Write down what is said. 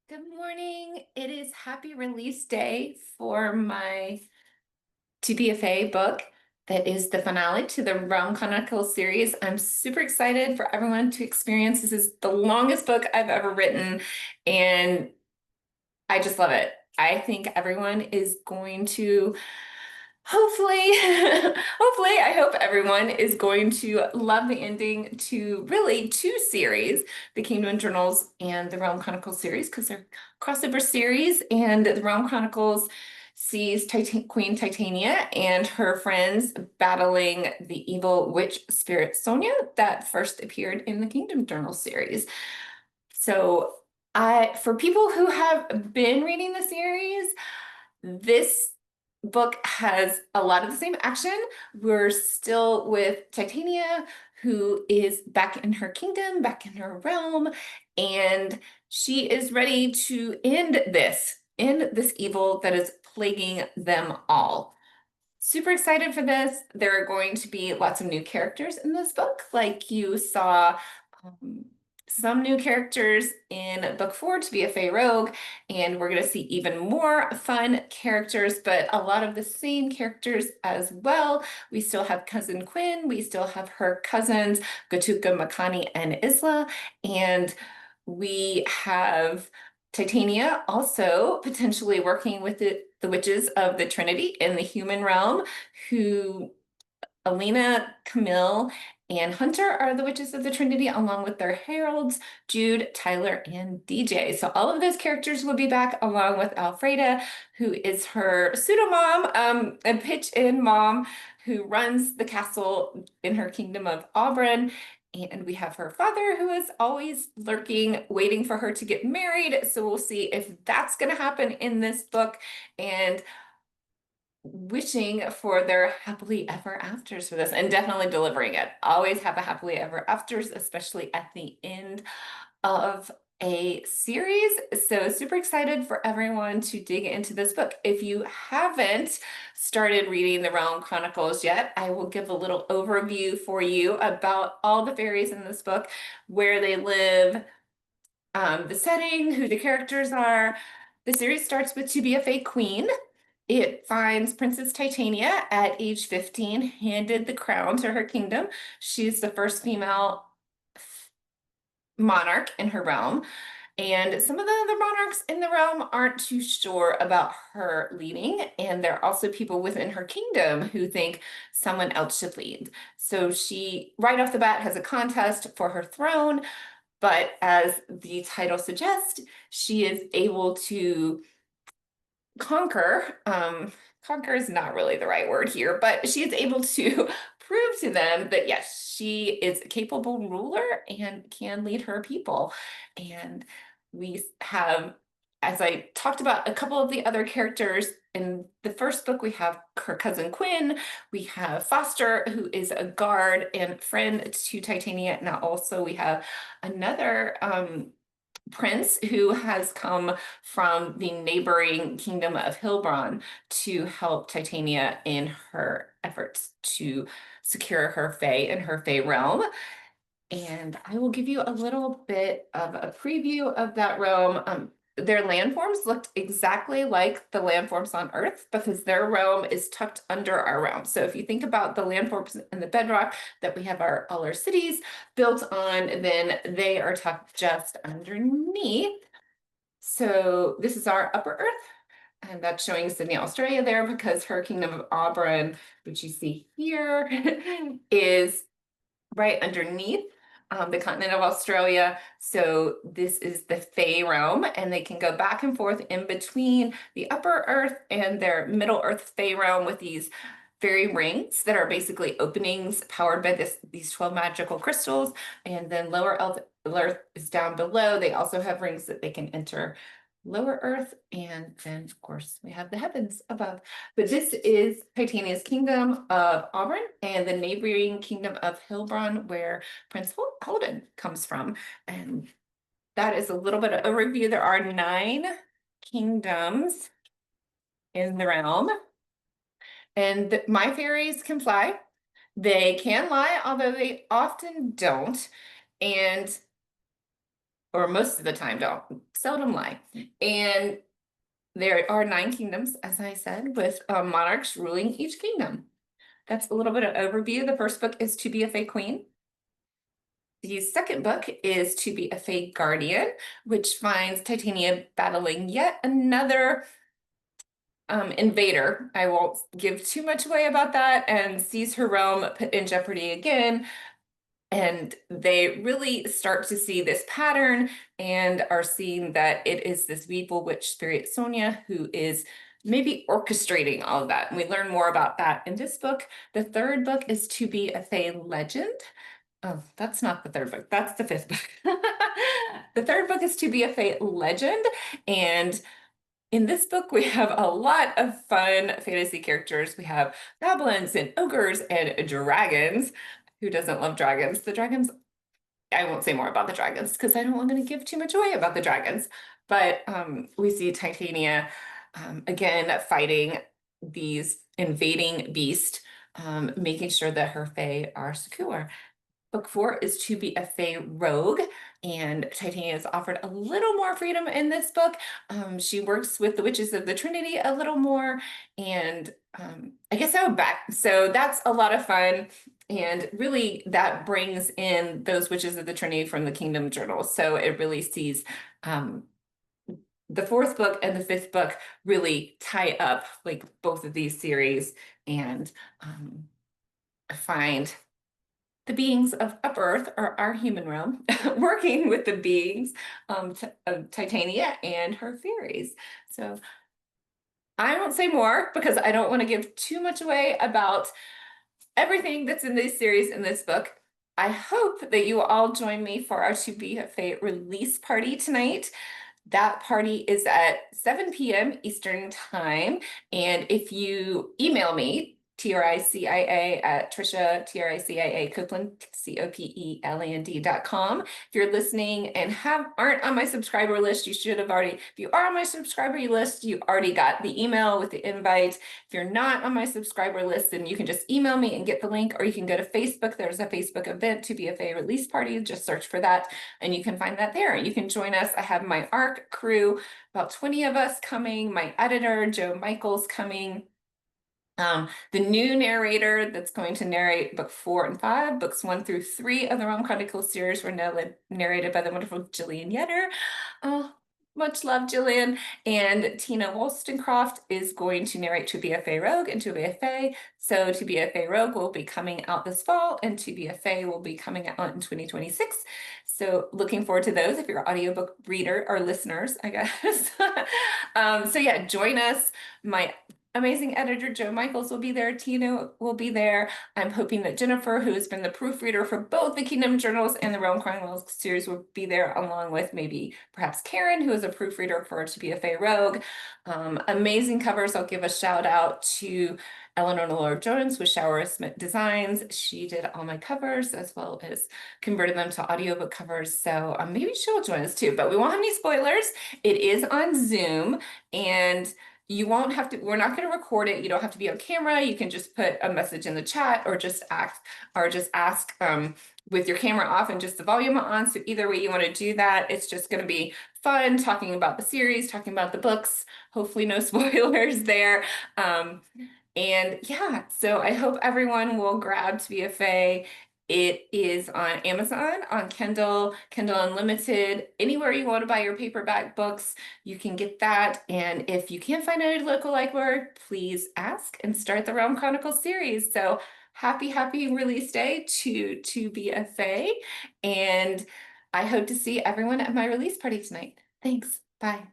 Good morning. It is happy release day for my To Be a Fae book that is the finale to the Realm Chronicles series. I'm super excited for everyone to experience. This is the longest book I've ever written, and I just love it. I think everyone is going to hopefully, hopefully, I hope everyone is going to love the ending to really two series, the Kingdom Journals and the Realm Chronicles series, because they're crossover series. And the Realm Chronicles sees Queen Titania and her friends battling the evil witch spirit Sonia that first appeared in the Kingdom Journals series. So for people who have been reading the series, this book has a lot of the same action. We're still with Titania, who is back in her kingdom, back in her realm, and she is ready to end this evil that is plaguing them all. Super excited for this. There are going to be lots of new characters in this book, like you saw um, some new characters in book 4 to be a Fae Rogue, and we're going to see even more fun characters, but a lot of the same characters as well. We still have Cousin Quinn, we still have her cousins, Gatuka, Makani, and Isla, and we have Titania also potentially working with the witches of the Trinity in the human realm, who Alina, Camille, and Hunter are the witches of the Trinity, along with their heralds, Jude, Tyler, and DJ. So all of those characters will be back, along with Alfreda, who is her pseudo mom, a pitch-in mom who runs the castle in her kingdom of Auburn. And we have her father, who is always lurking, waiting for her to get married. So we'll see if that's going to happen in this book. And wishing for their happily ever afters for this and definitely delivering it. Always have a happily ever afters, especially at the end of a series. So super excited for everyone to dig into this book. If you haven't started reading the Realm Chronicles yet, I will give a little overview for you about all the fairies in this book, where they live, the setting, who the characters are. The series starts with To Be a Fae Queen. It finds Princess Titania at age 15, handed the crown to her kingdom. She's the first female monarch in her realm. And some of the other monarchs in the realm aren't too sure about her leading. And there are also people within her kingdom who think someone else should lead. So she, right off the bat, has a contest for her throne. But as the title suggests, she is able to conquer. Conquer is not really the right word here, but she is able to prove to them that yes, she is a capable ruler and can lead her people. And we have, as I talked about, a couple of the other characters. In the first book, we have her cousin Quinn, we have Foster, who is a guard and friend to Titania. Now also we have another prince who has come from the neighboring kingdom of Hilbron to help Titania in her efforts to secure her Fae in her Fae realm. And I will give you a little bit of a preview of that realm. Their landforms looked exactly like the landforms on Earth because their realm is tucked under our realm. So if you think about the landforms in the bedrock that we have all our cities built on, then they are tucked just underneath. So this is our upper Earth, and that's showing Sydney, Australia there because her kingdom of Auburn, which you see here, is right underneath the continent of Australia. So this is the Fae realm, and they can go back and forth in between the upper Earth and their middle Earth Fae realm with these fairy rings that are basically openings powered by these 12 magical crystals. And then Earth is down below. They also have rings that they can enter lower Earth, and then of course we have the heavens above. But this is Titania's kingdom of Auburn and the neighboring kingdom of Hilbron, where Prince Holden comes from. And that is a little bit of a review. There are 9 kingdoms in the realm, and my fairies can fly. They can lie, although they often don't. And or most of the time don't, seldom lie. And there are 9 kingdoms, as I said, with monarchs ruling each kingdom. That's a little bit of overview. The first book is To Be a Fae Queen. The second book is To Be a Fae Guardian, which finds Titania battling yet another invader. I won't give too much away about that, and sees her realm put in jeopardy again. And they really start to see this pattern and are seeing that it is this evil witch spirit, Sonia, who is maybe orchestrating all of that. And we learn more about that in this book. The third book is To Be a Fae Legend. Oh, that's not the third book. That's the fifth book. The third book is To Be a Fae Legend. And in this book, we have a lot of fun fantasy characters. We have goblins and ogres and dragons. Who doesn't love dragons? The dragons, I won't say more about the dragons because I don't want to give too much away about the dragons. But we see Titania again fighting these invading beasts, making sure that her fae are secure. Book 4 is To Be a Fae Rogue, and Titania is offered a little more freedom in this book. She works with the Witches of the Trinity a little more, and I guess I would back. So that's a lot of fun, and really that brings in those Witches of the Trinity from the Kingdom Journals. So it really sees the fourth book and the fifth book really tie up like both of these series and find the beings of Up Earth, or our human realm, working with the beings of Titania and her fairies. So I won't say more because I don't want to give too much away about everything that's in this series in this book. I hope that you will all join me for our To Be a Fae release party tonight. That party is at 7 p.m. Eastern Time. And if you email me, Tricia at Tricia, Tricia Copeland, Copeland.com. If you're listening and aren't on my subscriber list, you should have already, if you are on my subscriber list, you already got the email with the invite. If you're not on my subscriber list, then you can just email me and get the link, or you can go to Facebook. There's a Facebook event, To Be a Fae release party. Just search for that and you can find that there. You can join us. I have my ARC crew, about 20 of us coming, my editor, Joe Michael's coming. The new narrator that's going to narrate book 4 and 5, books 1 through 3 of the Realm Chronicles series were narrated by the wonderful Jillian Yetter. Oh, much love, Jillian. And Tina Wollstonecraft is going to narrate To Be a Fae Rogue and To Be a Fae. So To Be a Fae Rogue will be coming out this fall, and To Be a Fae will be coming out in 2026. So looking forward to those if you're an audiobook reader or listeners, I guess. So yeah, join us. My amazing editor Joe Michaels will be there. Tina will be there. I'm hoping that Jennifer, who has been the proofreader for both the Kingdom Journals and the Realm Chronicles series, will be there, along with maybe perhaps Karen, who is a proofreader for To Be a Fae Rogue. Amazing covers. I'll give a shout out to Eleanor Lord Jones with Shower Smith Designs. She did all my covers as well as converted them to audiobook covers. So maybe she'll join us too, but we won't have any spoilers. It is on Zoom, and you won't have to, we're not going to record it. You don't have to be on camera. You can just put a message in the chat or just ask with your camera off and just the volume on. So either way you want to do that, it's just going to be fun talking about the series, talking about the books, hopefully no spoilers there. And yeah, so I hope everyone will grab To Be a Fae. It is on Amazon, on Kindle, Kindle Unlimited, anywhere you want to buy your paperback books, you can get that. And if you can't find any local library, please ask and start the Realm Chronicles series. So happy release day to Be a Fae. And I hope to see everyone at my release party tonight. Thanks. Bye.